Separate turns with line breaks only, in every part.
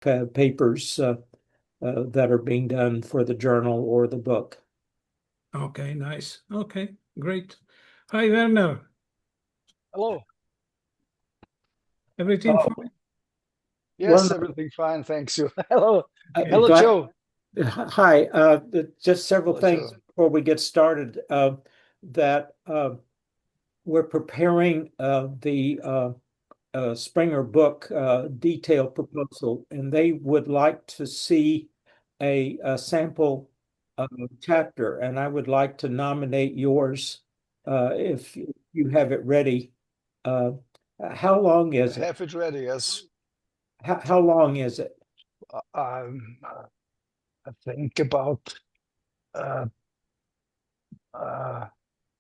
papers that are being done for the journal or the book.
Okay, nice. Okay, great. Hi, Werner.
Hello.
Everything fine?
Yes, everything fine. Thanks you. Hello. Hello,
Glad-
Joe.
Hi. Just several
Hello,
things
Joe.
before we get started. That we're preparing the Springer book detail proposal, and they would like to see a sample chapter, and I would like to nominate yours if you have it ready. How long is
I
it?
have it ready. Yes.
How long is it?
I think about uh,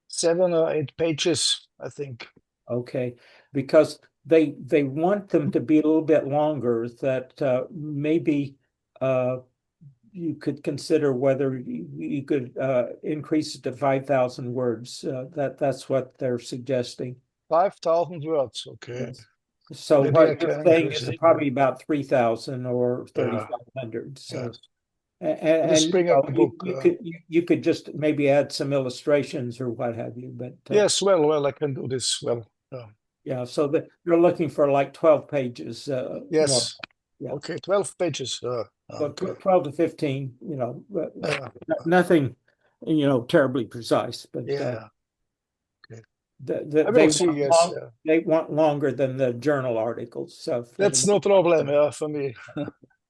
7 or 8 pages, I think.
Okay, because they want them to be a little bit longer, that maybe you could consider whether you could increase it to 5,000 words. That's what they're suggesting.
5,000 words. Okay.
Yes. So
Maybe I
what you're
can
saying
increase
is
it.
probably about 3,000 or
Yeah.
3,500. So
Yes.
and
The Springer book.
you could just maybe add some illustrations or what have you, but
Yes, well, I can do this well.
yeah, so you're looking for like 12 pages.
Yes.
Yeah.
Okay, 12 pages.
But
Okay.
12 to 15, nothing, terribly precise, but
Yeah. Okay. I
they
will see. Yes.
they want longer than the journal articles. So
That's no problem. For me.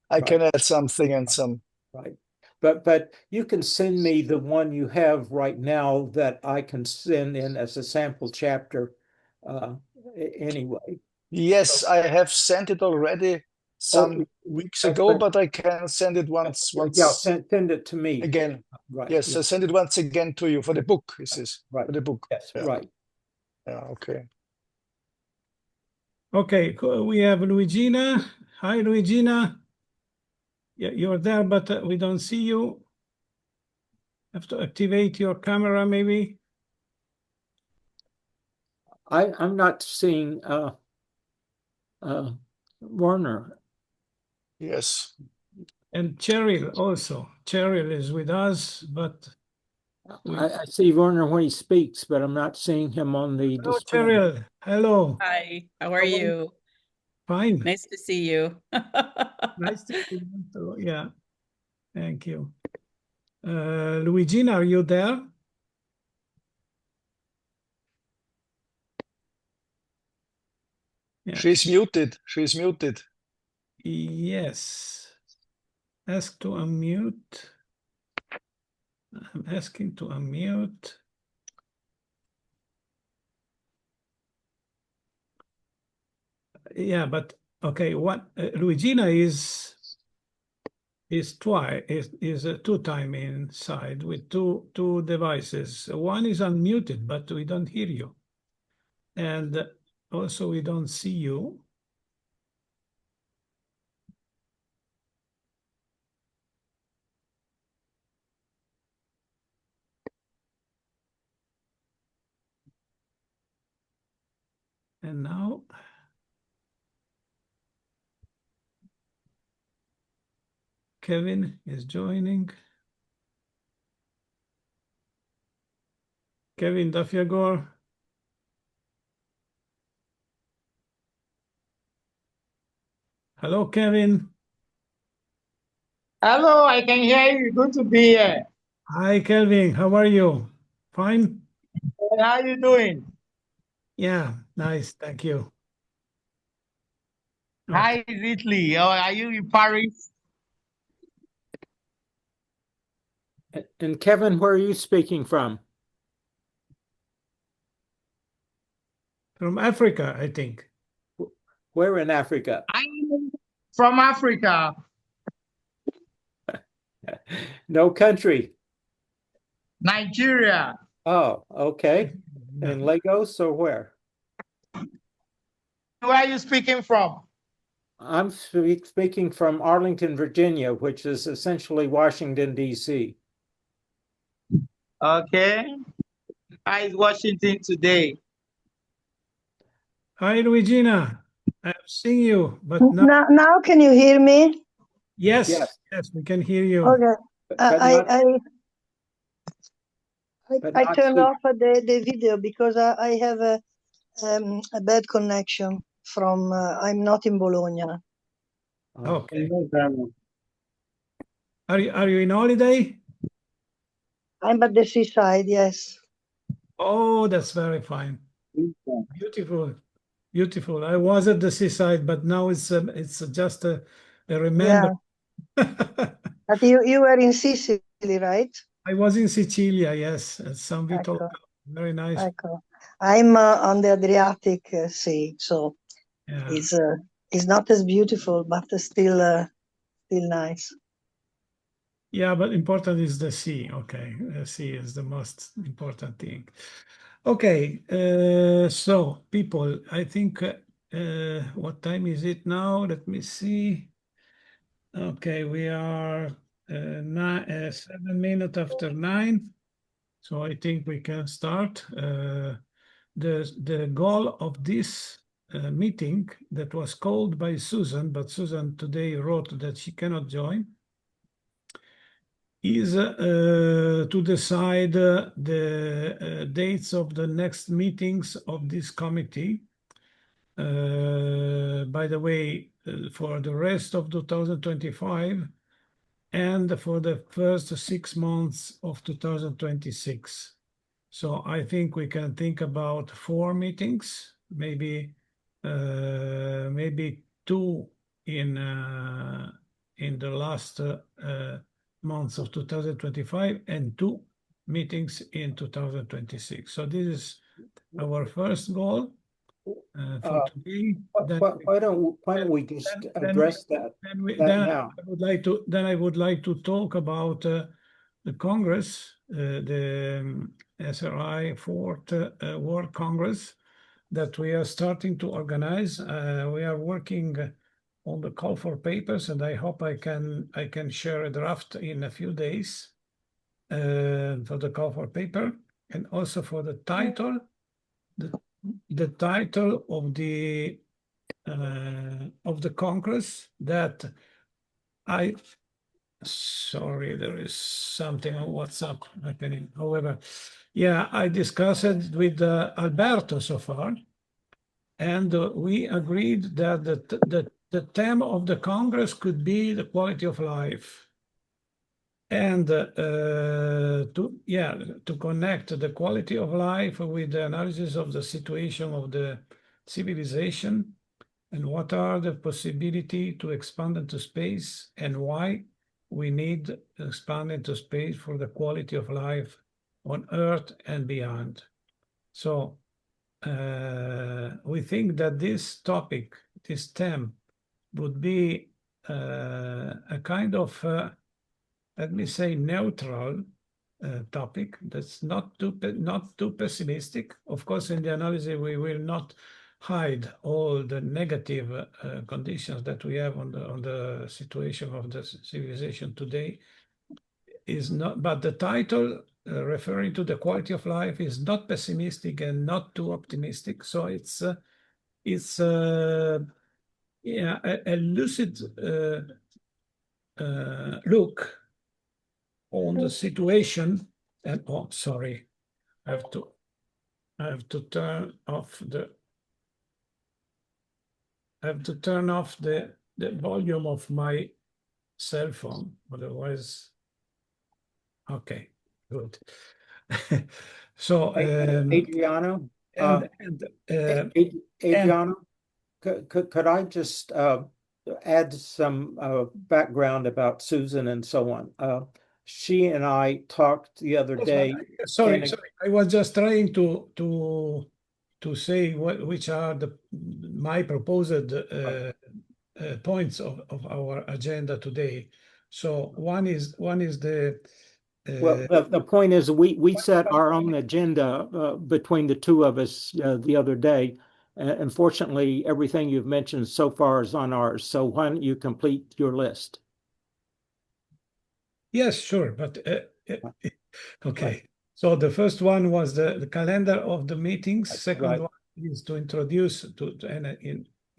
I can add something and some.
Right. But you can send me the one you have right now that I can send in as a sample chapter anyway.
Yes, I have sent it already some weeks ago, but I can send it once
Yeah, send it to me
again.
Right.
Yes, I send it once again to you for the book. This is
right.
For the book.
Yes,
Yeah.
right.
Yeah, okay.
Okay, we have Luigina. Hi, Luigina. Yeah, you're there, but we don't see you. Have to activate your camera, maybe.
I'm not seeing Werner.
Yes.
And Cheryl also. Cheryl is with us, but
I see Werner when he speaks, but I'm not seeing him on the
hello,
display.
Cheryl. Hello.
Hi, how are you?
Fine.
Nice to see you.
Nice to see you too. Yeah, thank you. Luigina, are you there?
Yeah. She's muted. She's muted.
Yes. Ask to unmute. I'm asking to unmute. Yeah, but okay. What Luigina is twice is a two-time inside with two devices. One is unmuted, but we don't hear you, and also we don't see you. And now Kelvin is joining. Kelvin Dafialghor. Hello, Kelvin.
Hello, I can hear you. Good to be here.
Hi, Kelvin. How are you? Fine?
And how are you doing?
Yeah, nice. Thank you.
Hi, Italy. Or are you in Paris?
And Kevin, where are you speaking from?
From Africa, I think.
Where in Africa?
I'm from Africa.
No country.
Nigeria.
Oh, okay. In Lagos or where?
Where are you speaking from?
I'm speaking from Arlington, Virginia, which is essentially Washington, D.C.
Okay. How is Washington today?
Hi, Luigina. I'm seeing you, but now,
Now can you hear me?
yes,
Yes.
yes, we can hear you.
Okay.
but
I
not,
I
but
I
not
turned
see.
off the video because I have a bad connection from I'm not in Bologna.
Okay. Are you in holiday?
I'm at the seaside, yes.
Oh, that's very fine. Beautiful, beautiful. I was at the seaside, but now it's just a remember.
Yeah. But you were in Sicily, right?
I was in Sicilia, yes, at San Vito.
Ecco,
Very nice.
ecco. I'm on the Adriatic Sea, so
Yeah.
it's not as beautiful, but still nice.
Yeah, but important is the sea. Okay, the sea is the most important thing. Okay, so people, I think what time is it now? Let me see. Okay, we are 7 minutes after 9, so I think we can start. The goal of this meeting that was called by Susan, but Susan today wrote that she cannot join, is to decide the dates of the next meetings of this committee. By the way, for the rest of 2025 and for the first 6 months of 2026. So I think we can think about 4 meetings, maybe two in the last months of 2025 and 2 meetings in 2026. So this is our first goal for today.
Why don't we just address that now?
I would like to talk about the Congress, the SRI Fourth World Congress that we are starting to organize. We are working on the call for papers, and I hope I can share a draft in a few days for the call for paper, and also for the title. The title of the Congress that sorry, there is something on WhatsApp happening. However, yeah, I discussed it with Alberto so far, and we agreed that the theme of the Congress could be the quality of life. And to connect the quality of life with the analysis of the situation of the civilization and what are the possibility to expand into space and why we need to expand into space for the quality of life on Earth and beyond. So we think that this topic, this theme, would be a kind of let me say neutral topic that's not too pessimistic. Of course, in the analysis we will not hide all the negative conditions that we have on the situation of the civilization today. Is not, but the title referring to the quality of life is not pessimistic and not too optimistic. So it's yeah, a lucid look on the situation. And oh, sorry, I have to turn off the volume of my cell phone, otherwise. Okay, good. So
Adriano, Adriano, could I just add some background about Susan and so on? She and I talked the other day.
Sorry, I was just trying to say which are my proposed points of our agenda today. So one is the
well, the point is we set our own agenda between the two of us the other day. Unfortunately, everything you've mentioned so far is on ours. So why don't you complete your list?
Yes, sure, but okay. So the first one was the calendar of the meetings. Second one is to introduce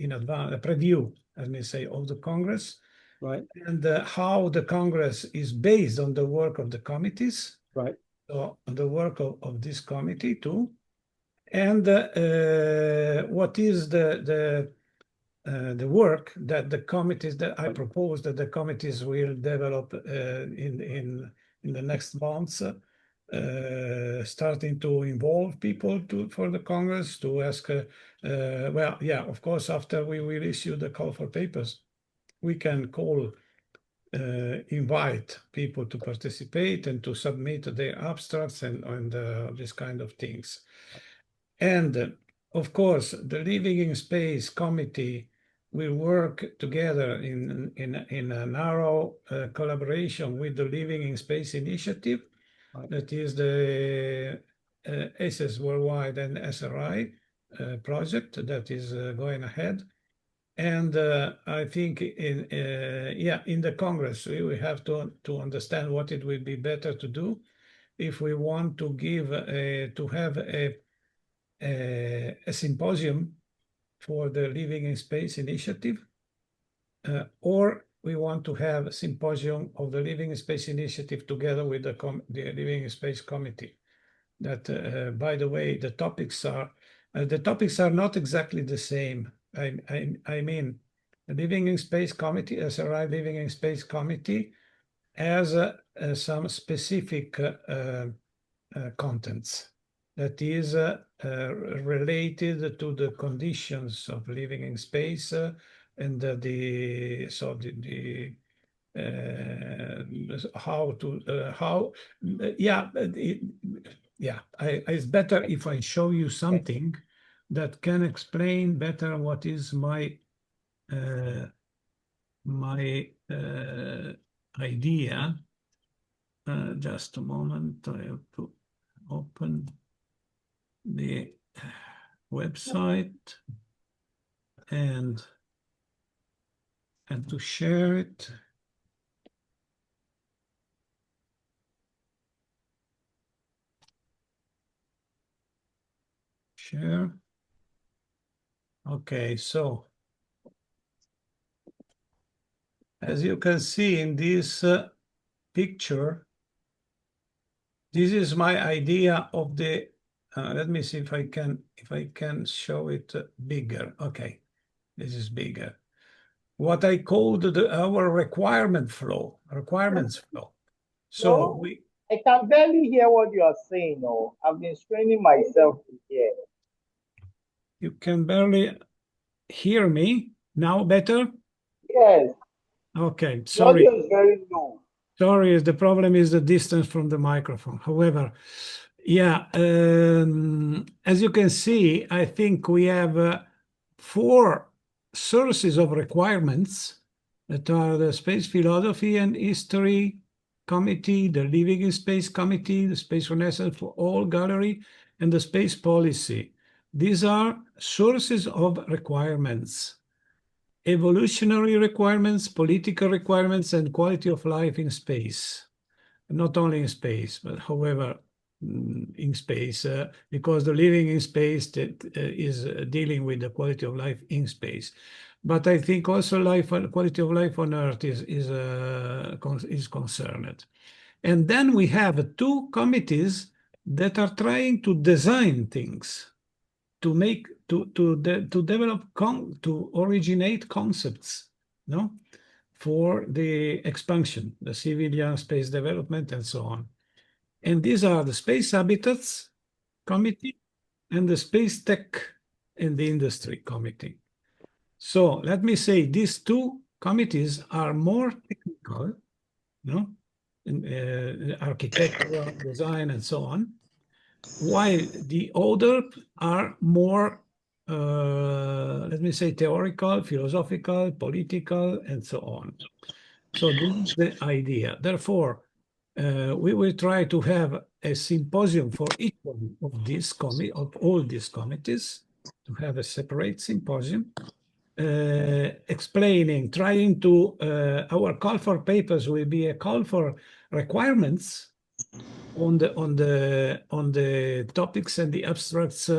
in advance, a preview, let me say, of the Congress,
right,
and how the Congress is based on the work of the committees,
right,
so on the work of this committee too, and what is the work that the committees that I propose that the committees will develop in the next months, starting to involve people for the Congress to ask. Well, yeah, of course, after we will issue the call for papers, we can call, invite people to participate and to submit their abstracts and this kind of things. And of course, the Living in Space Committee will work together in a narrow collaboration with the Living in Space Initiative,
right.
that is the SS Worldwide and SRI project that is going ahead. And I think in the Congress, we will have to understand what it will be better to do if we want to give to have a symposium for the Living in Space initiative, or we want to have a symposium of the Living in Space initiative together with the Living in Space committee. That, by the way, the topics are not exactly the same. I mean, the Living in Space committee, SRI Living in Space committee, has some specific contents that is related to the conditions of living in space and it's better if I show you something that can explain better what is my idea. Just a moment, I have to open the website and to share it. Share. Okay, so as you can see in this picture, this is my idea of the. Let me see if I can show it bigger. Okay, this is bigger. What I called our requirements flow. So
No, I can barely hear what you are saying. No, I've been straining myself to hear.
You can barely hear me now. Better?
Yes,
Okay,
the
sorry.
audio is very low.
Sorry, the problem is the distance from the microphone. However, yeah, as you can see, I think we have 4 sources of requirements that are the Space Philosophy and History Committee, the Living in Space Committee, the Space Renaissance for All Gallery, and the Space Policy. These are sources of requirements. Evolutionary requirements, political requirements, and quality of life in space. Not only in space, but however, in space, because the living in space that is dealing with the quality of life in space. But I think also quality of life on Earth is concerned. And then we have 2 committees that are trying to design things, to make to develop to originate concepts, no, for the expansion, the civilian space development, and so on. And these are the Space Habitats Committee and the Space Tech and the Industry Committee. So let me say these 2 committees are more technical, no, in architectural design and so on, while the other are more, let me say, theoretical, philosophical, political, and so on. So this is the idea. Therefore, we will try to have a symposium for each one of these all these committees, to have a separate symposium, explaining, trying to, our call for papers will be a call for requirements on the topics and the abstracts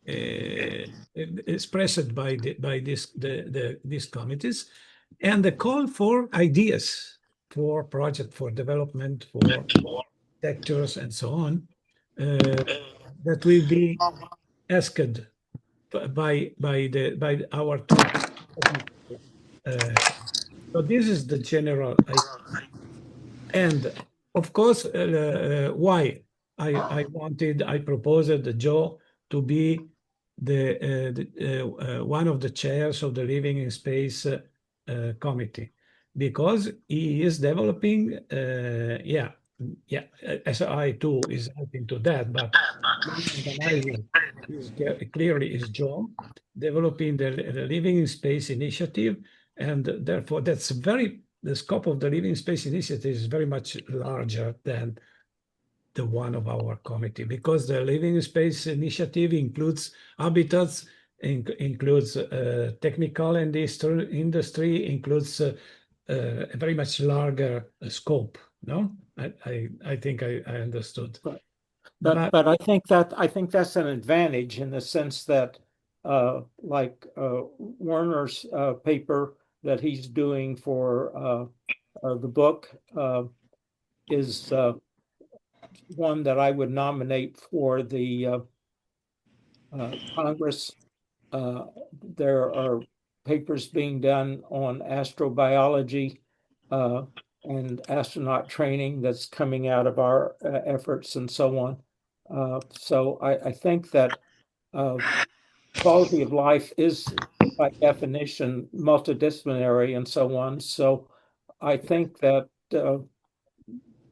expressed by these committees, and the call for ideas for project, for development, for sectors, and so on, that will be asked by our top. So this is the general idea. And of course, why I proposed Joe to be one of the chairs of the Living in Space committee, because he is developing, SI too is helping to that, but organizing is clearly is Joe, developing the Living in Space initiative, and therefore the scope of the Living Space initiative is very much larger than the one of our committee, because the Living Space initiative includes habitats, includes technical industry, includes a very much larger scope. No, I think I understood.
Right. But I think that's an advantage in the sense that like Werner's paper that he's doing for the book is one that I would nominate for the Congress. There are papers being done on astrobiology and astronaut training that's coming out of our efforts and so on. So I think that quality of life is by definition multidisciplinary and so on. So I think that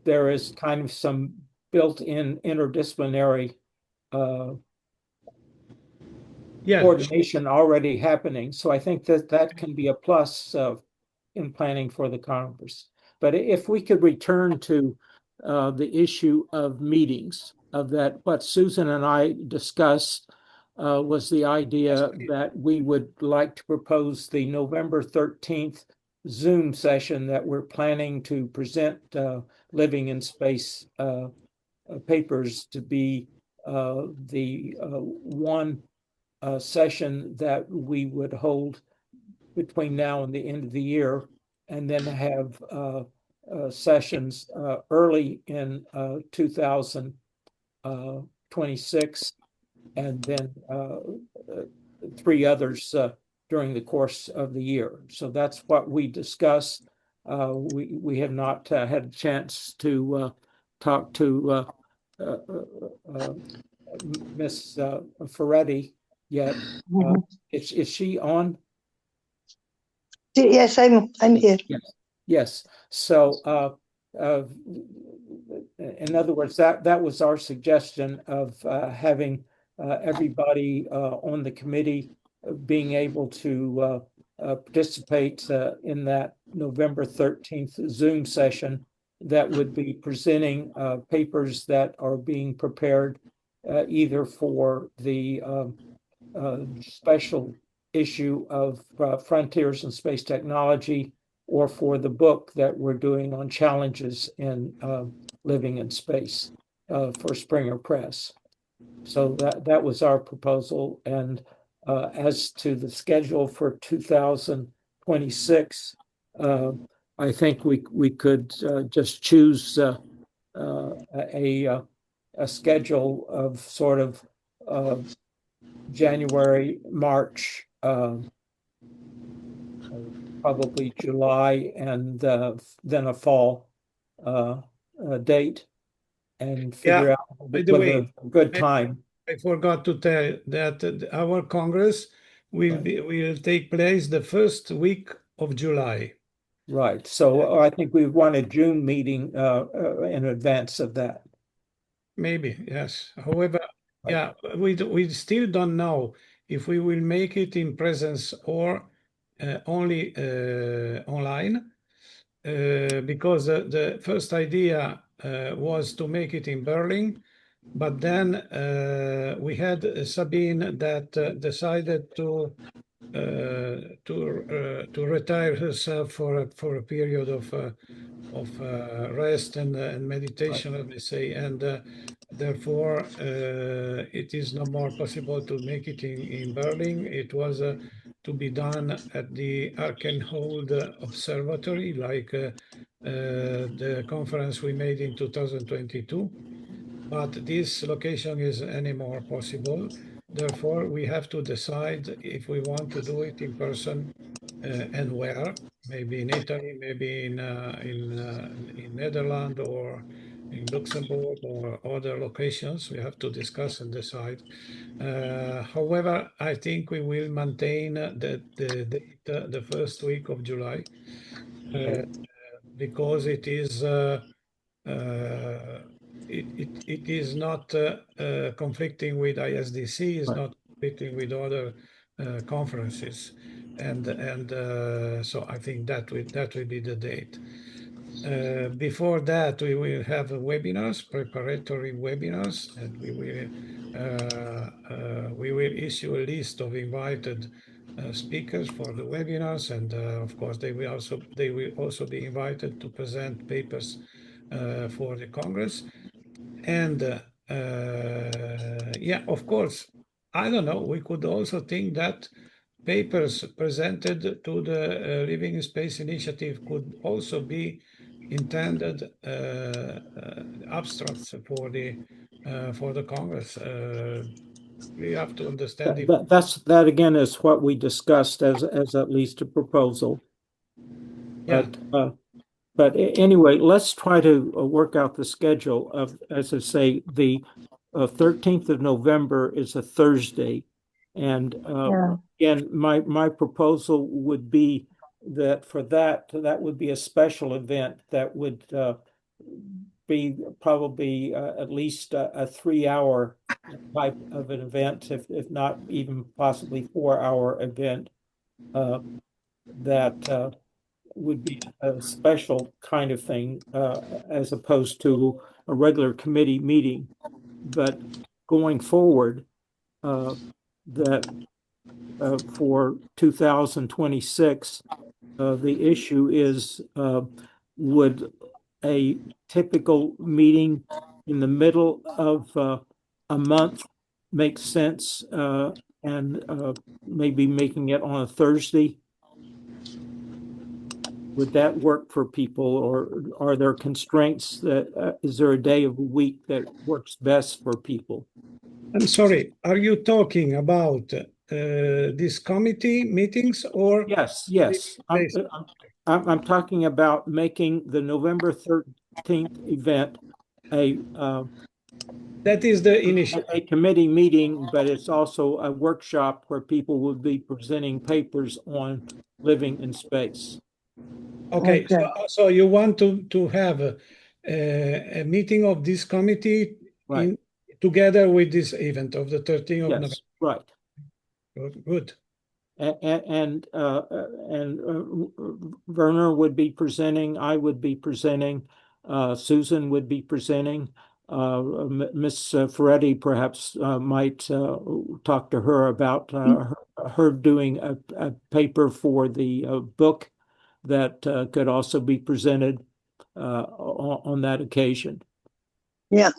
there is kind of some built-in interdisciplinary coordination already happening. So I think that can be a plus in planning for the Congress. But if we could return to the issue of meetings, of that, what Susan and I discussed was the idea that we would like to propose the November 13th Zoom session that we're planning to present Living in Space papers to be the one session that we would hold between now and the end of the year, and then have sessions early in 2026, and then 3 others during the course of the year. So that's what we discussed. We have not had a chance to talk to Miss Feretti yet. Is she on?
Yes, I'm here.
Yes. So in other words, that was our suggestion of having everybody on the committee being able to participate in that November 13th Zoom session that would be presenting papers that are being prepared either for the special issue of Frontiers in Space Technology, or for the book that we're doing on challenges in living in space for Springer Press. So that was our proposal. And as to the schedule for 2026, I think we could just choose a schedule of sort of January, March, probably July, and then a fall date, and figure out with a good time.
I forgot to tell that our Congress will take place the first week of July.
Right. So I think we want a June meeting in advance of that.
Maybe, yes. However, yeah, we still don't know if we will make it in presence or only online, because the first idea was to make it in Berlin, but then we had Sabine that decided to retire herself for a period of rest and meditation, let me say, and Therefore, it is no more possible to make it in Berlin. It was to be done at the Arkenhold Observatory, like the conference we made in 2022. But this location is any more possible. Therefore, we have to decide if we want to do it in person and where. Maybe in Italy, maybe in Netherlands or in Luxembourg or other locations. We have to discuss and decide. However, I think we will maintain the date, the first week of July, because it is it is not conflicting with ISDC, is not conflicting with other conferences, and so I think that will be the date. Before that, we will have webinars, preparatory webinars, and we will issue a list of invited speakers for the webinars, and of course they will also be invited to present papers for the Congress. And yeah, of course, I don't know, we could also think that papers presented to the Living in Space Initiative could also be intended abstracts for the Congress. We have to understand if
That again is what we discussed as at least a proposal.
yeah.
But anyway, let's try to work out the schedule of, as I say, the 13th of November is a Thursday. And
Yeah.
again, my proposal would be that for that would be a special event that would be probably at least a 3-hour type of an event, if not even possibly 4-hour event that would be a special kind of thing as opposed to a regular committee meeting. But going forward, that for 2026, the issue is would a typical meeting in the middle of a month make sense, and maybe making it on a Thursday? Would that work for people, or are there constraints that is there a day of the week that works best for people?
I'm sorry, are you talking about these committee meetings or?
Yes. I'm talking about making the November 13th event
That is the initiative.
a committee meeting, but it's also a workshop where people will be presenting papers on living in space.
Okay,
Okay.
so you want to have a meeting of this committee
Right.
together with this event of the 13th of November.
Yes, right.
Good.
And Werner would be presenting, I would be presenting, Susan would be presenting. Miss Feretti perhaps might talk to her about her doing a paper for the book that could also be presented on that occasion.
Yeah.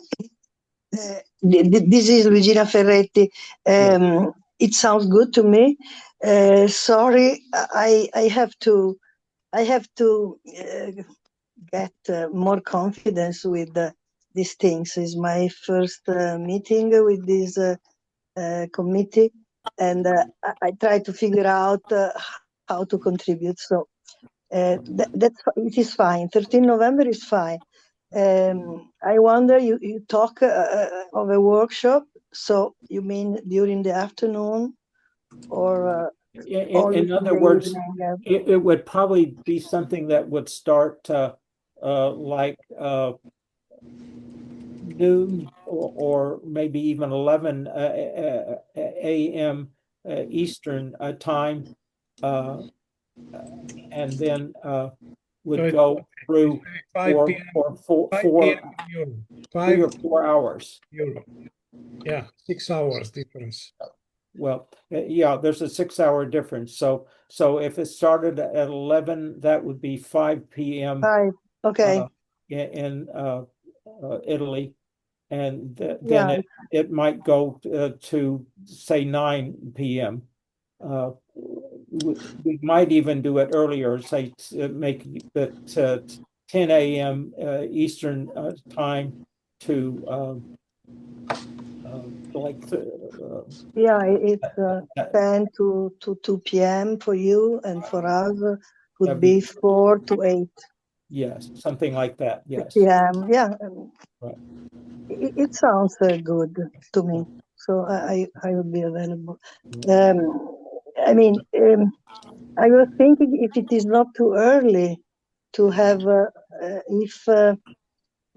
This is Luigina Feretti. It sounds good to me. Sorry, I have to get more confidence with these things. It's my first meeting with this committee, and I try to figure out how to contribute. So that's it is fine. 13 November is fine. I wonder, you talk of a workshop, so you mean during the afternoon or
in other words, it would probably be something that would start like noon or maybe even 11 a.m. Eastern time, and then would go through
5
3 or 4 hours.
Europe. Yeah, 6 hours difference.
Well, yeah, there's a 6-hour difference. So if it started at 11, that would be 5 p.m.
5, okay.
In Italy, and then
Yeah,
it might go to say 9 p.m. We might even do it earlier, say make it 10 a.m. Eastern time to like
yeah, it's
that-
10 to 2 p.m. for you, and for us would
that'd
be 4 to 8
yes, something like that. Yes.
p.m. Yeah,
Right.
it sounds good to me. So I will be available. I mean, I was thinking if it is not too early to have, if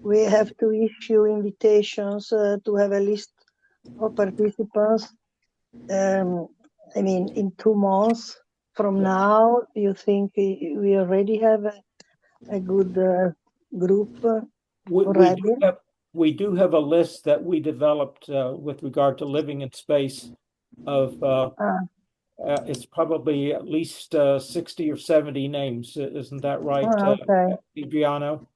we have to issue invitations to have a list of participants. I mean, in 2 months from now, you think we already have a good group already?
We do have a list that we developed with regard to living in space of it's probably at least 60 or 70 names. Isn't that right,
Okay.
Adriano?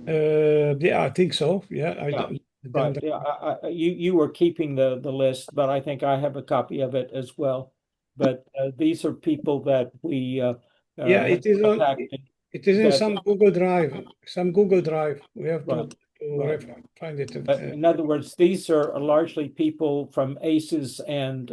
Yeah, I think so. Yeah,
Right. Yeah, you were keeping the list, but I think I have a copy of it as well. But these are people that we
yeah,
have contacted.
it is in
that-
some Google Drive. Some Google Drive. We have to
Right.
find it.
In other words, these are largely people from ACES and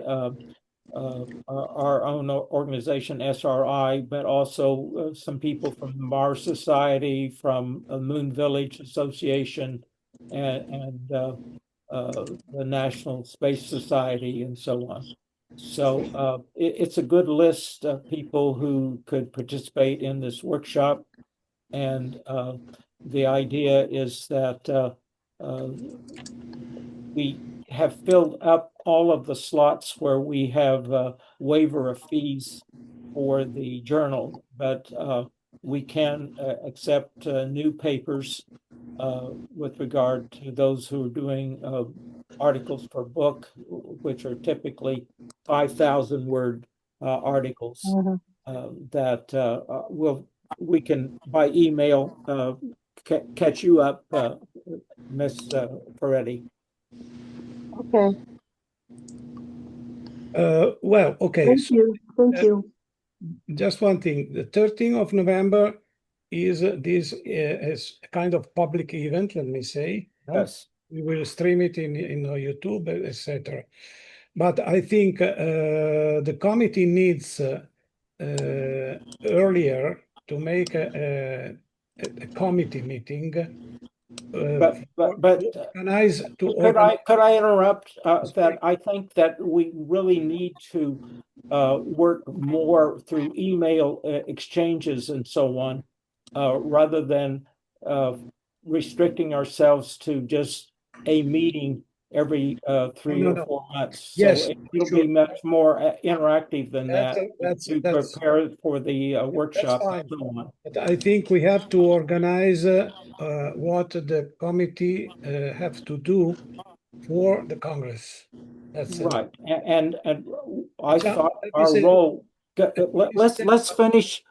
our own organization, SRI, but also some people from the Mars Society, from Moon Village Association, and the National Space Society, and so on. So it's a good list of people who could participate in this workshop. And the idea is that we have filled up all of the slots where we have waiver of fees for the journal, but we can accept new papers with regard to those who are doing articles for book, which are typically 5,000 word articles that we can by email catch you up, Miss Feretti.
Okay.
Well, okay.
Thank you. Thank you.
Just one thing. The 13th of November is this is a kind of public event, let me say.
Yes.
We will stream it in YouTube, etc. But I think the committee needs earlier to make a committee meeting.
But
organize to
could I interrupt that I think that we really need to work more through email exchanges and so on, rather than restricting ourselves to just a meeting every 3 or 4 months.
Yes,
So it'll be much more interactive than that to prepare for the workshop and so on.
But I think we have to organize what the committee have to do for the Congress. That's
right. And I
So,
thought
let me
our
say-
role. Let's finish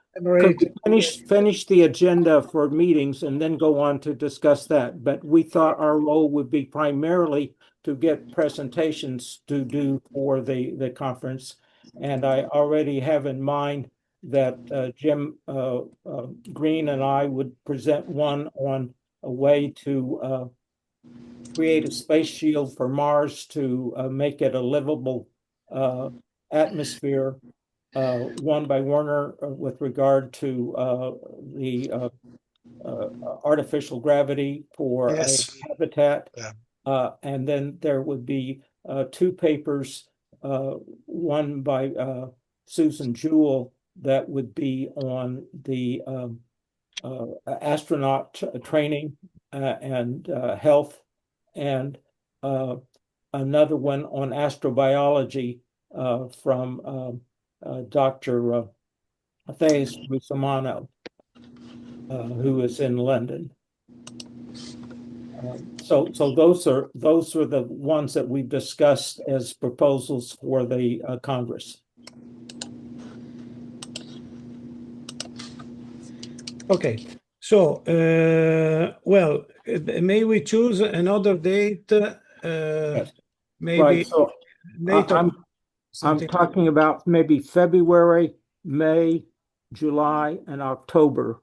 the agenda for meetings and then go on to discuss that. But we thought our role would be primarily to get presentations to do for the conference. And I already have in mind that Jim Green and I would present one on a way to create a space shield for Mars to make it a livable atmosphere. One by Werner with regard to the artificial gravity for
Yes.
a habitat.
Yeah.
And then there would be 2 papers, one by Susan Jewell that would be on the astronaut training and health, and another one on astrobiology from Dr. Thais Rusomano, who is in London. So those are the ones that we've discussed as proposals for the Congress.
Okay, So, well, may we choose another date? Maybe
Right, so
later.
I'm
something.
talking about maybe February, May, July, and October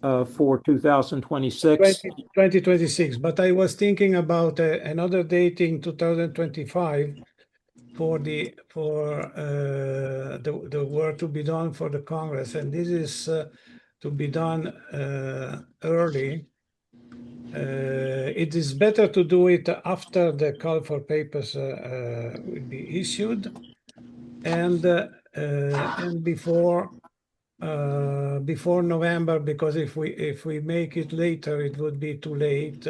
for 2026.
2026, but I was thinking about another date in 2025 for the work to be done for the Congress, and this is to be done early. It is better to do it after the call for papers will be issued, and before November, because if we make it later, it would be too late,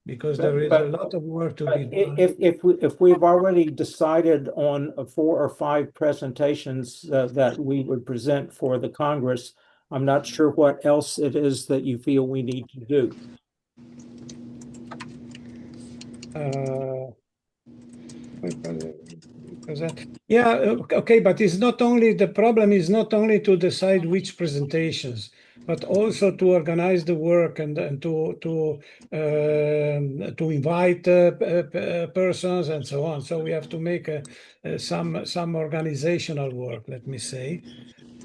because there is a lot of work to be done.
If we've already decided on 4 or 5 presentations that we would present for the Congress, I'm not sure what else it is that you feel we need to do.
Yeah, okay, but it's not only, the problem is not only to decide which presentations, but also to organize the work and to invite persons and so on. So we have to make some organizational work, let me say.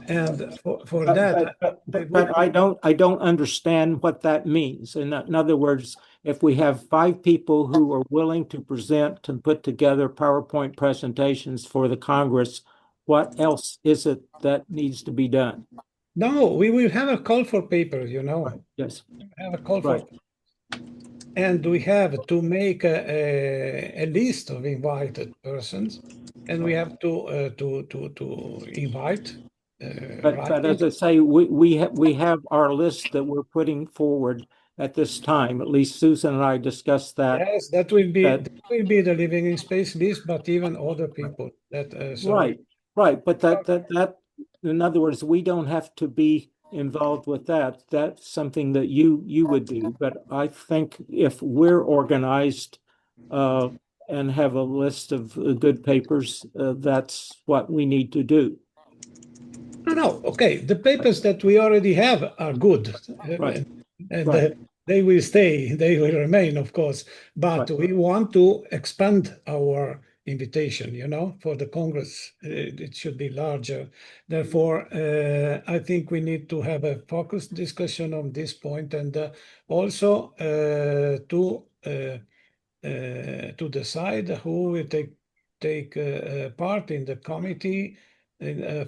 And for that,
but I don't understand what that means. In other words, if we have 5 people who are willing to present and put together PowerPoint presentations for the Congress, what else is it that needs to be done?
no, we will have a call for papers, you know.
Right. Yes.
Have a call
Right.
for, and we have to make a list of invited persons, and we have to invite.
But as I say, we have our list that we're putting forward at this time. At least Susan and I discussed that.
Yes, that will be the living in space list, but even other people that
right. But that in other words, we don't have to be involved with that. That's something that you would do. But I think if we're organized and have a list of good papers, that's what we need to do.
No, okay. The papers that we already have are good,
Right.
and
Right.
they will stay, they will remain, of course. But
Right.
we want to expand our invitation, you know, for the Congress. It should be larger. Therefore, I think we need to have a focused discussion on this point, and also to decide who will take part in the committee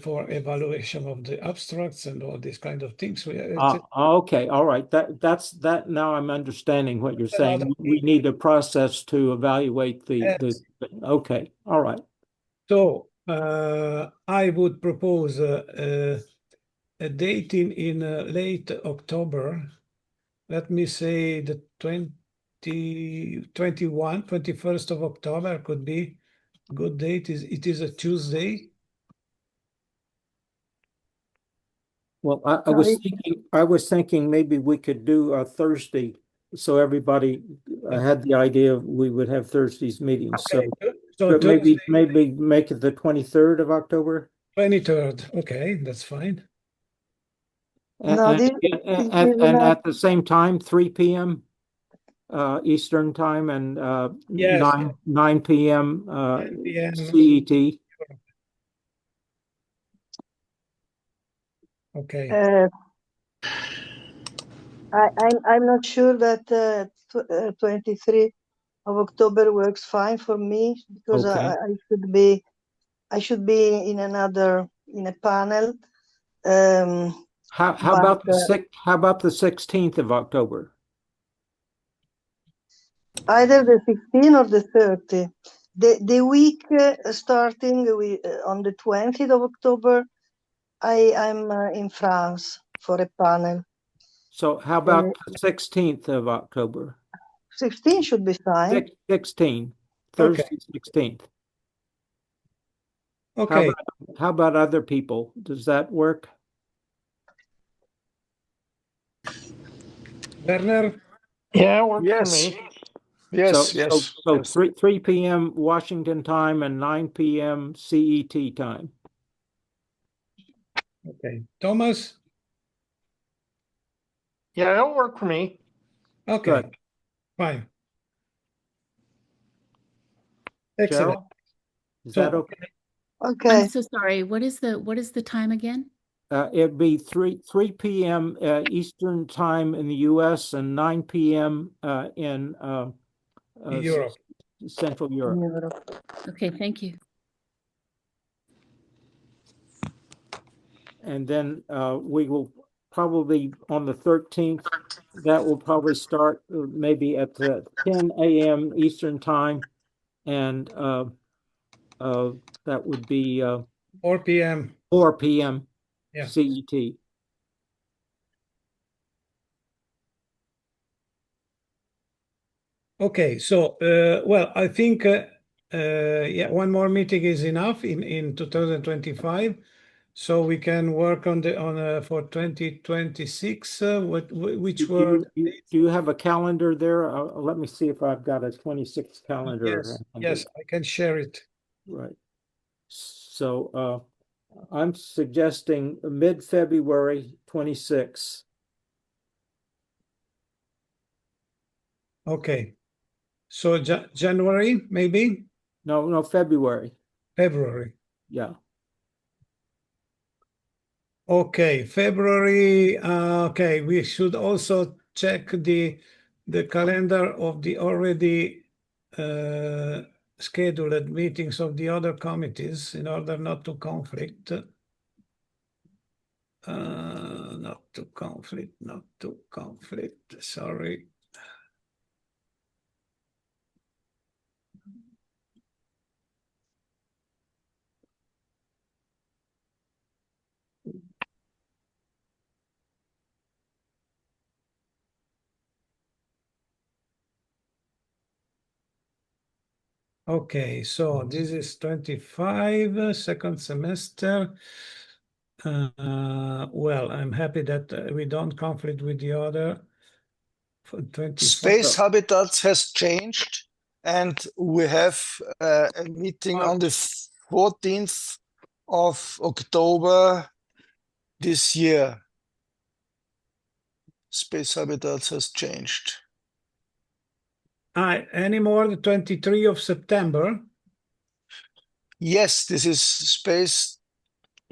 for evaluation of the abstracts and all these kind of things.
Okay, all right. That's now I'm understanding what you're saying. We need a process to evaluate the okay, all right.
So I would propose a date in late October. Let me say the 21st of October could be a good date. It is a Tuesday.
Well, I was thinking maybe we could do a Thursday, so everybody had the idea we would have Thursday's meetings.
Okay.
So maybe make it the 23rd of October.
23rd. Okay, that's fine.
And at the same time, 3 p.m. Eastern time and
Yes.
9 p.m.
9 p.m.
CET.
Okay.
I'm not sure that 23 of October works fine for me, because
Okay.
I should be in a panel.
How about the 16th of October?
Either the 16th or the 30th. The week starting on the 20th of October, I'm in France for a panel.
So how about the 16th of October?
16 should be fine.
16, Thursday, 16th.
Okay.
How about other people? Does that work?
Werner?
Yeah, works
Yes.
for me.
Yes,
So 3 p.m. Washington time and 9 p.m. CET time.
Okay. Thomas?
Yeah, it'll work for me.
Okay,
Good.
fine. Excellent.
Cheryl, is that
So,
okay?
Okay.
I'm so sorry. What is the time again?
It'd be 3 p.m. Eastern time in the U.S. and 9 p.m. In
Europe.
Central Europe.
Europe.
Okay, thank you.
And then we will probably on the 13th, that will probably start maybe at 10 a.m. Eastern time. And that would be
4 p.m.
4 p.m.
Yeah.
CET.
Okay, so well, I think yeah, one more meeting is enough in 2025, so we can work on for 2026. Which were
Do you have a calendar there? Let me see if I've got a 26 calendar.
yes, I can share it.
Right. So I'm suggesting mid-February 26.
Okay, so January maybe
No, February.
February.
Yeah.
Okay, February. Okay, we should also check the calendar of the already scheduled meetings of the other committees in order not to conflict. Not to conflict. Sorry. Okay, so this is 25, second semester. Well, I'm happy that we don't conflict with the other. For 25.
Space habitats has changed, and we have a meeting on the 14th of October this year. Space habitats has changed.
Any more the 23 of September?
Yes, this is space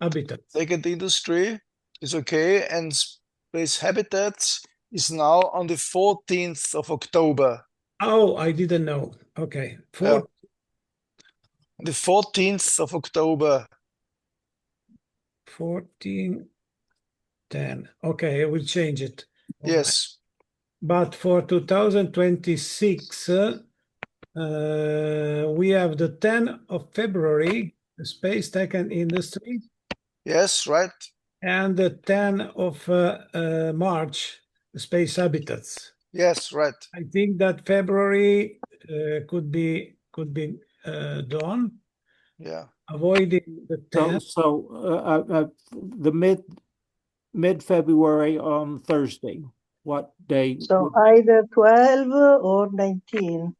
Habitat.
second industry is okay, and space habitats is now on the 14th of October.
Oh, I didn't know. Okay.
The 14th of October.
14, 10. Okay, I will change it.
Yes.
But for 2026, we have the 10th of February, the Space Tech and Industry,
Yes, right.
and the 10th of March, the Space Habitats.
Yes, right.
I think that February could be done.
Yeah.
Avoiding the 10th.
So the mid-February on Thursday. What day?
So either 12 or 19.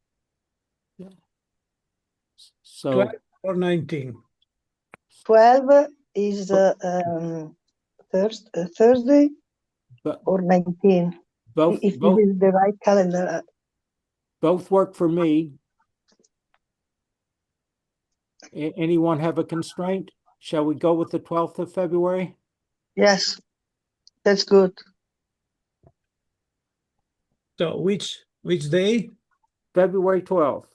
So
12 or 19.
12 is Thursday
but
or 19.
both
If this is the right calendar.
both work for me. Anyone have a constraint? Shall we go with the 12th of February?
Yes, that's good.
So which day?
February 12th.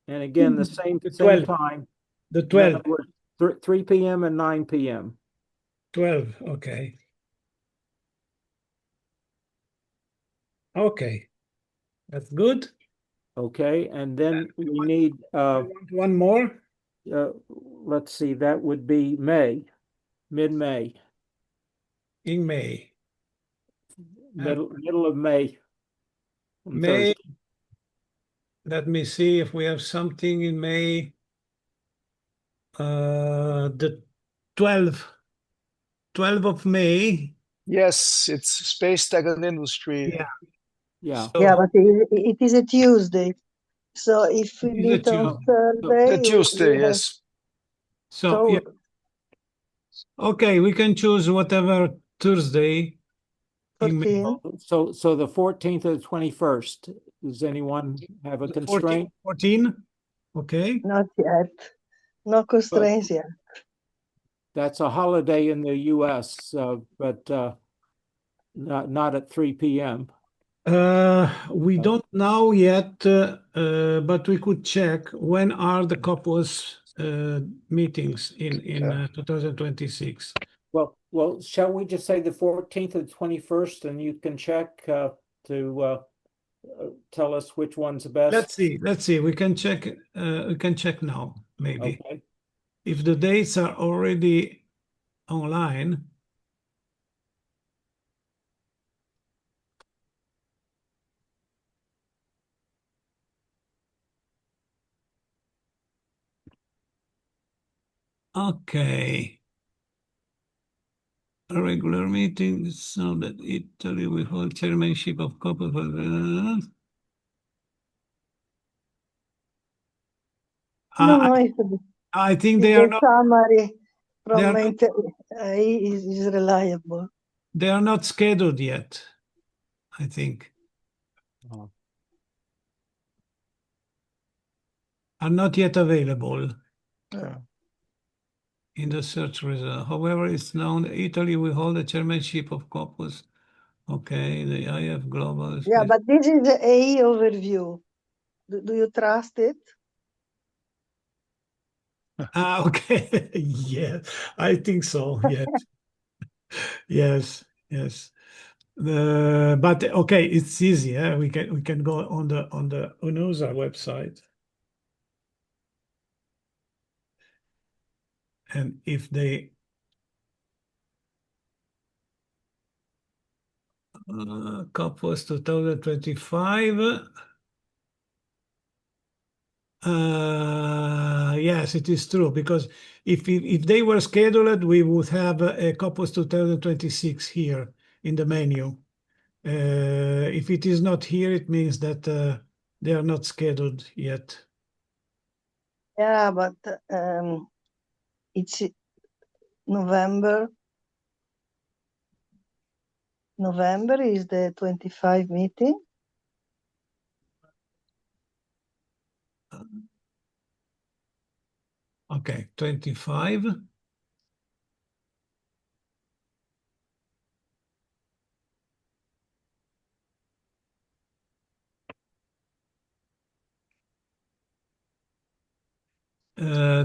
And again, the same
12th.
time.
The 12th.
3 p.m. and 9 p.m.
12, okay. Okay, that's good.
Okay, and then we need
one more.
Let's see, that would be mid-May.
In May.
Middle of May.
May. Let me see if we have something in May. The 12th of May.
Yes, it's Space Tech and Industry.
Yeah.
Yeah, but it is a Tuesday. So if we meet on Thursday.
The Tuesday, yes.
So yeah. Okay, we can choose whatever Thursday email.
14.
So the 14th or the 21st, does anyone have a
The
constraint?
14? Okay.
Not yet. No constraints yet.
That's a holiday in the US, but not at 3 p.m.
We don't know yet, but we could check when are the couples meetings in 2026.
Well, shall we just say the 14th and 21st, and you can check to tell us which one's the best?
Let's see. We can check. We can check now, maybe.
Okay.
If the dates are already online. Okay. A regular meeting so that Italy will hold chairmanship of couple.
No, if
I think
the
they are not.
summary
They
from
are not,
is reliable.
they are not scheduled yet, I think.
Oh.
Are not yet available
Yeah.
in the search result. However, it's known that Italy will hold the chairmanship of couples. Okay, the IF Global.
Yeah, but this is the AE overview. Do you trust it?
Okay. Yeah, I think so. Yes. Yes. But okay, it's easy. We can go on the UNOSA website, and if they couples 2025. Yes, it is true, because if they were scheduled, we would have a couples 2026 here in the menu. If it is not here, it means that they are not scheduled yet.
Yeah, but it's November. November is the 25 meeting.
Okay, 25.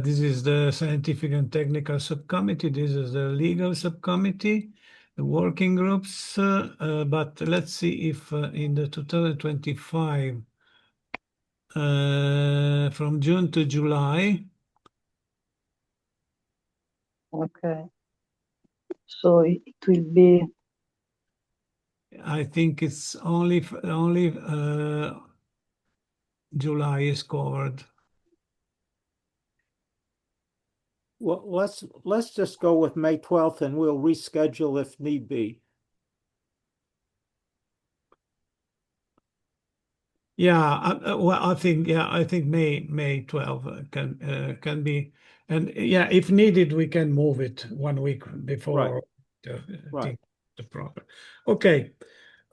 This is the scientific and technical subcommittee. This is the legal subcommittee, the working groups. But let's see if in the 2025, from June to July.
Okay. So it will be.
I think it's only July is covered.
Well, let's just go with May 12th, and we'll reschedule if need be.
Yeah, well, I think May 12 can be, and yeah, if needed, we can move it 1 week before
Right.
the proper. Okay.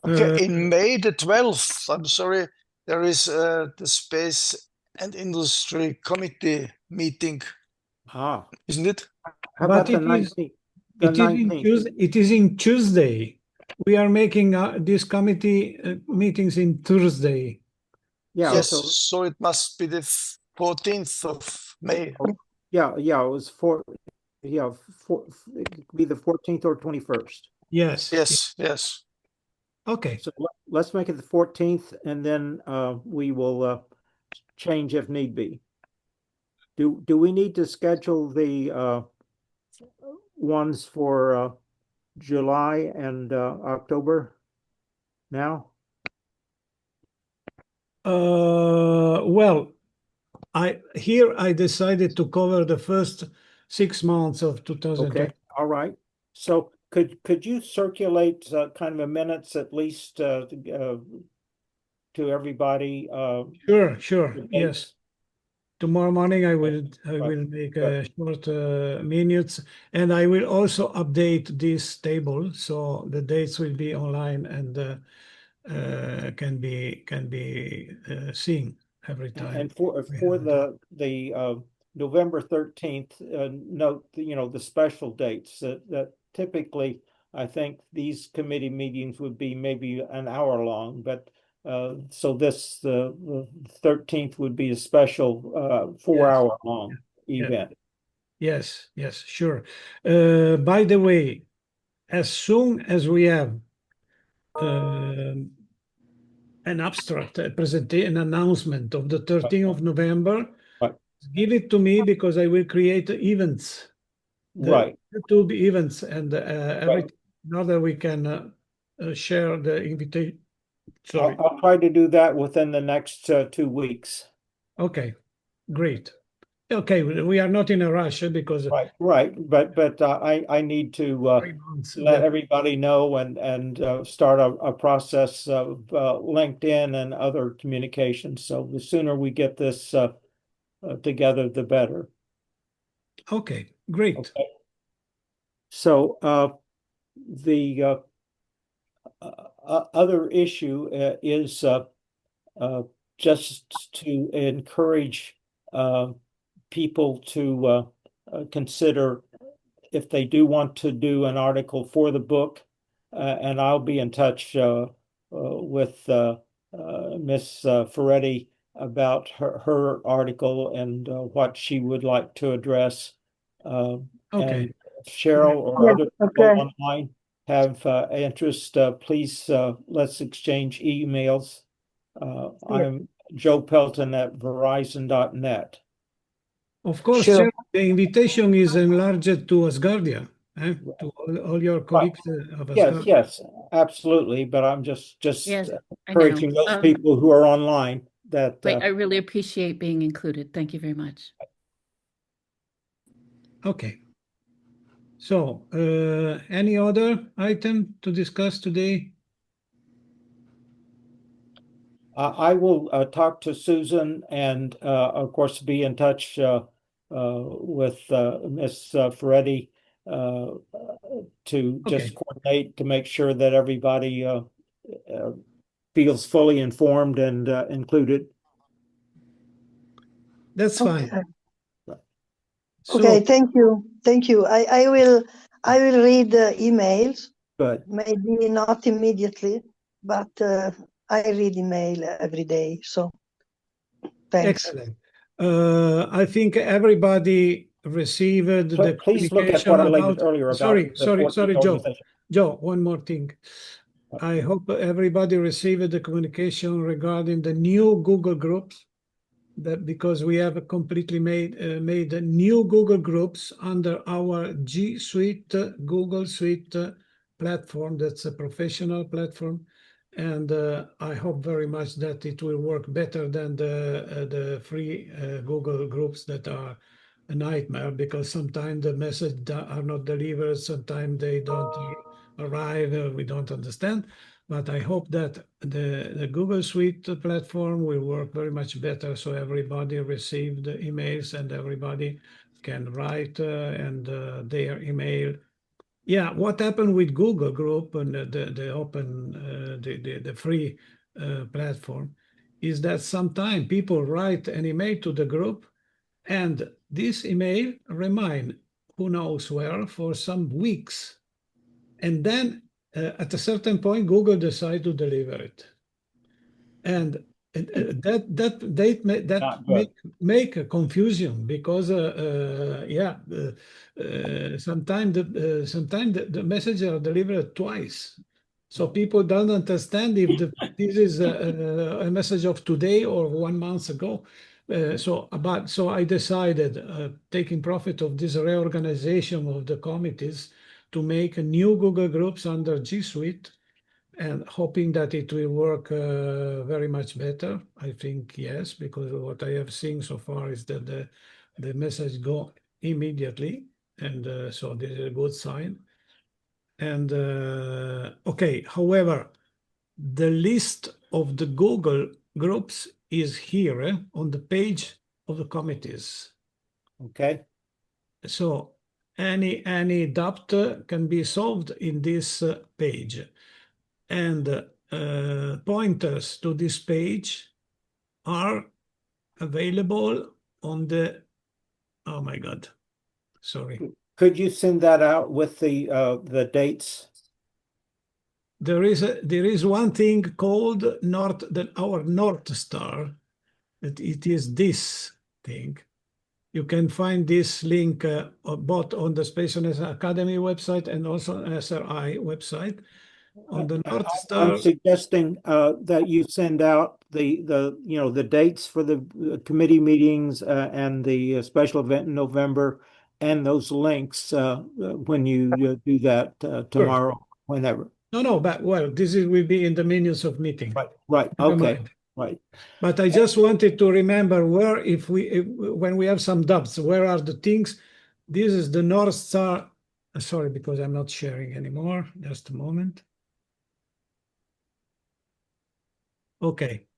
Okay, in May the 12th, I'm sorry, there is the Space and Industry Committee meeting, isn't it?
How
But
about the
it is
19th? The
it is in
19th.
Tuesday. It is in Tuesday. We are making this committee meetings in Thursday.
Yeah.
Yes,
So
so it must be the 14th of May.
yeah, it was it could be the 14th or 21st.
Yes.
Yes.
Okay.
So let's make it the 14th, and then we will change if need be. Do we need to schedule the ones for July and October now?
Well, I decided to cover the first 6 months of 2020.
Okay, all right. So could you circulate kind of a minutes at least to everybody?
Sure. Yes. tomorrow morning I will make a short minutes, and I will also update this table so the dates will be online and can be seen every time.
And for the November 13th, note, the special dates that typically I think these committee meetings would be maybe an hour long, but so this the 13th would be a special 4-hour long event.
Yes, sure. By the way, as soon as we have an abstract, an announcement of the 13th of November,
Right.
give it to me because I will create events.
Right.
YouTube events and everything in order we can share the invitation. Sorry.
I'll try to do that within the next 2 weeks.
Okay, great. Okay, we are not in a rush because
right. But I need to
3 months.
let everybody know and start a process of LinkedIn and other communications. So the sooner we get this together, the better.
Okay, great.
Okay. So the other issue is just to encourage people to consider if they do want to do an article for the book, and I'll be in touch with Miss Feretti about her article and what she would like to address.
Okay.
And Cheryl or other people online have interest, please let's exchange emails. I'm Joe Pelton at Verizon.net.
Of course,
Sure.
the invitation is enlarged to Asgardia, to all your colleagues of Asgardia.
Yes, absolutely. But I'm just
Yes,
encouraging those people who are online that.
I really appreciate being included. Thank you very much.
Okay. So, any other item to discuss today?
I will talk to Susan and, of course, be in touch with Miss Feretti to just coordinate to make sure that everybody feels fully informed and included.
That's fine.
Okay, thank you. I will read the emails.
Good.
Maybe not immediately, but I read email every day. So thanks.
Excellent. I think everybody received the
Please look at what I laid earlier about.
Sorry, Joe. Joe, one more thing. I hope everybody received the communication regarding the new Google groups. That because we have completely made new Google groups under our G Suite Google Suite platform. That's a professional platform, and I hope very much that it will work better than the free Google groups that are a nightmare because sometimes the messages are not delivered, sometimes they don't arrive, we don't understand. But I hope that the Google Suite platform will work very much better so everybody receive the emails and everybody can write and their email. Yeah, what happened with Google Group and the open, the free platform is that sometimes people write an email to the group and this email remain who knows where for some weeks. And then at a certain point, Google decide to deliver it, and that make a confusion because sometimes the messages are delivered twice, so people don't understand if this is a message of today or 1 month ago. So I decided, taking profit of this reorganization of the committees, to make a new Google groups under G Suite and hoping that it will work very much better. I think yes, because what I have seen so far is that the message go immediately, and so this is a good sign. And okay, however, the list of the Google groups is here on the page of the committees.
Okay.
So any doubt can be solved in this page. And pointers to this page are available on the, oh my God, sorry.
Could you send that out with the dates?
There is one thing called our North Star, that it is this thing. You can find this link both on the Space and Academy website and also on SRI website. On the North Star,
I'm suggesting that you send out the dates for the committee meetings and the special event in November, and those links when you do that tomorrow, whenever.
No, but well, this will be in the minutes of meeting.
Right.
Never
Okay.
mind.
Right.
But I just wanted to remember where, when we have some doubts, where are the things? This is the North Star. Sorry, because I'm not sharing anymore. Just a moment. Okay.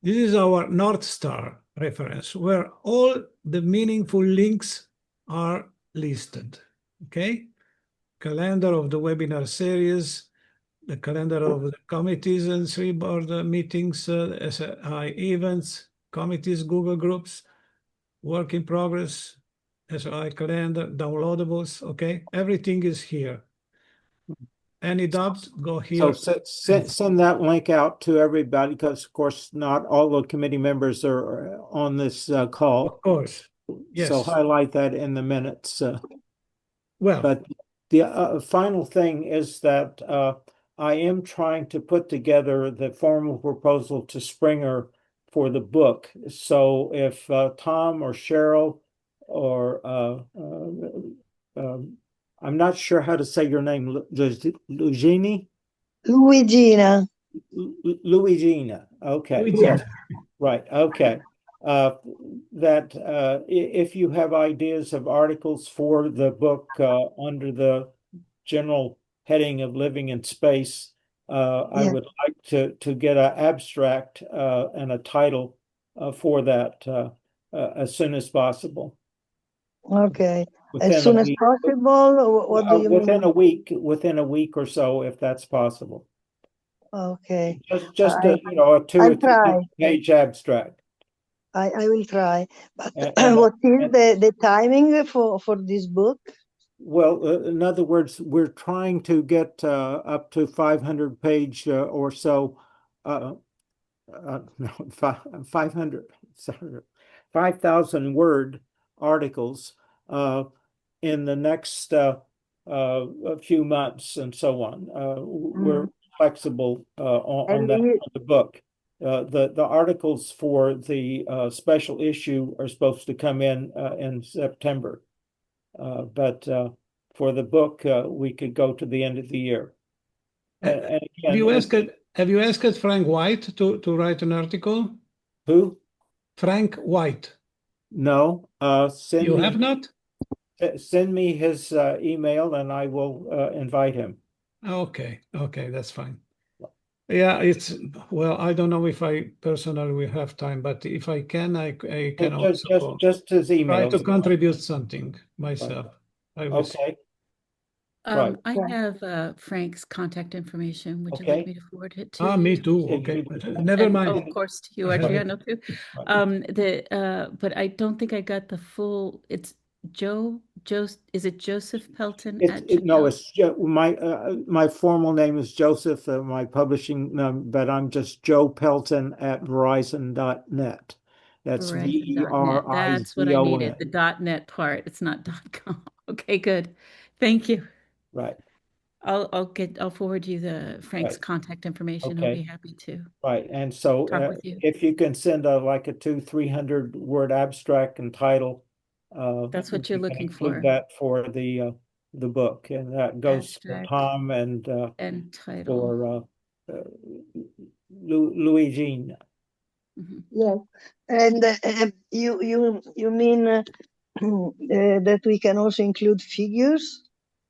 This is our North Star reference, where all the meaningful links are listed. Okay. Calendar of the webinar series, the calendar of the committees and 3 board meetings, SI events, committees, Google groups, work in progress, SI calendar, downloadables. Okay, everything is here. Any doubts, go here.
So send that link out to everybody, because of course not all the committee members are on this call.
Of course, yes.
So highlight that in the minutes.
Well,
but the final thing is that I am trying to put together the formal proposal to Springer for the book. So if Tom or Cheryl or I'm not sure how to say your name, Luigini?
Luigina.
Luigina. Okay.
Luigina.
Right. Okay. That if you have ideas of articles for the book under the general heading of Living in Space, I would like to get an abstract and a title for that as soon as possible.
Okay.
Within
as soon
a
as
week.
possible? What do you
within
mean?
within a week or so, if that's possible.
Okay.
Just a 2 or 3 page abstract.
I will try. But
And
what is the timing for this book?
Well, in other words, we're trying to get up to 500 page or so, no, 500, sorry, 5,000 word articles in the next a few months and so on. We're flexible on that on the book. The articles for the special issue are supposed to come in September. But for the book, we could go to the end of the year. And again,
have you asked Frank White to write an article?
Who?
Frank White.
No.
You have not?
Send me his email and I will invite him.
Okay, that's fine. Yeah, well, I don't know if I personally will have time, but if I can, I can also
just his email.
Try to contribute something myself.
Okay.
Right. I have Frank's contact information. Would you like me to forward it to you?
Me too. Okay. Never mind.
Oh, of course, to you, Adriano, too. But I don't think I got the full. It's is it Joseph Pelton at Gmail?
No, it's my formal name is Joseph, my publishing, but I'm just Joe Pelton at Verizon.net. That's
Verizon.net. That's what I needed, the .net part. It's not .com. Okay, good. Thank you.
Right.
I'll forward you Frank's contact information. I'll be happy to.
Right. And so if you can send like a 200-300 word abstract and title,
that's what you're looking for.
That for the book, and that goes to Tom and
title
for Luigina.
Yes, and you mean that we can also include figures?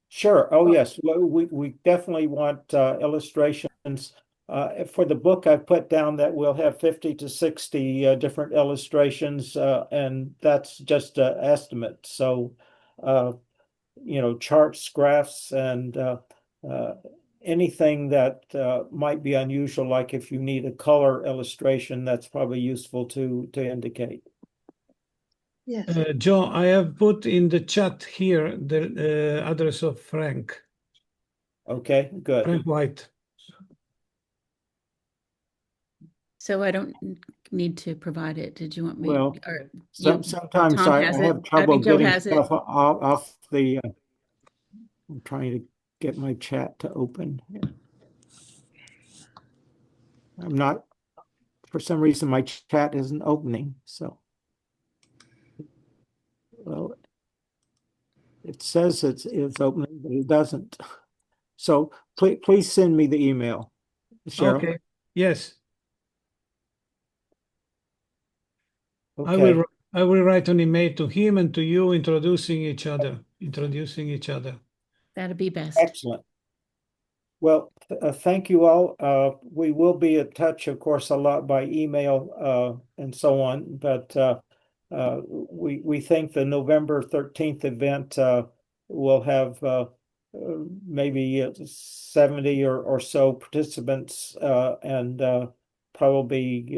Sure. Oh yes, we definitely want illustrations For the book, I've put down that we'll have 50 to 60 different illustrations, and that's just an estimate. So, charts, graphs, and anything that might be unusual, like if you need a color illustration, that's probably useful to indicate.
Yes.
Joe, I have put in the chat here the address of Frank
Okay, good.
White.
So I don't need to provide it. Did you want me?
Well,
or
sometimes
Tom
I
has it.
have trouble
Joe
getting
has it.
stuff off the. I'm trying to get my chat to open. I'm not, for some reason, my chat isn't opening. So, well, it says it's opening, but it doesn't. So please send me the email, Cheryl.
Okay. Yes.
Okay.
I will write an email to him and to you introducing each other.
That'd be best.
Excellent. Well, thank you all. We will be in touch, of course, a lot by email and so on, but we think the November 13th event will have maybe 70 or so participants and probably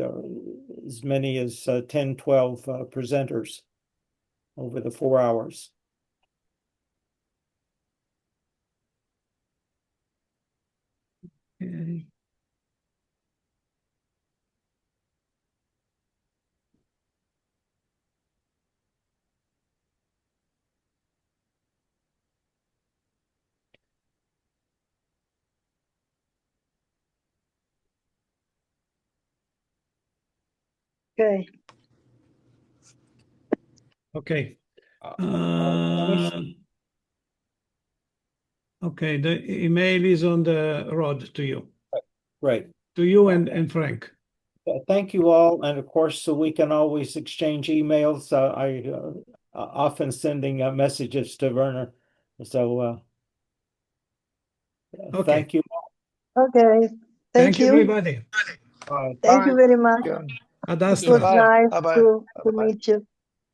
as many as 10, 12 presenters over the 4 hours.
Okay.
Okay.
Okay.
Let me
Okay, the email is on the road to you.
Right.
To you and Frank.
Thank you all, and of course, so we can always exchange emails. I often sending messages to Werner. So
Okay.
thank you.
Okay.
Thank you,
you.
everybody.
Thank you very much.
Yeah.
Ad
It
Astra.
was
Bye.
nice
Bye-bye.
to
Bye-bye.
meet you.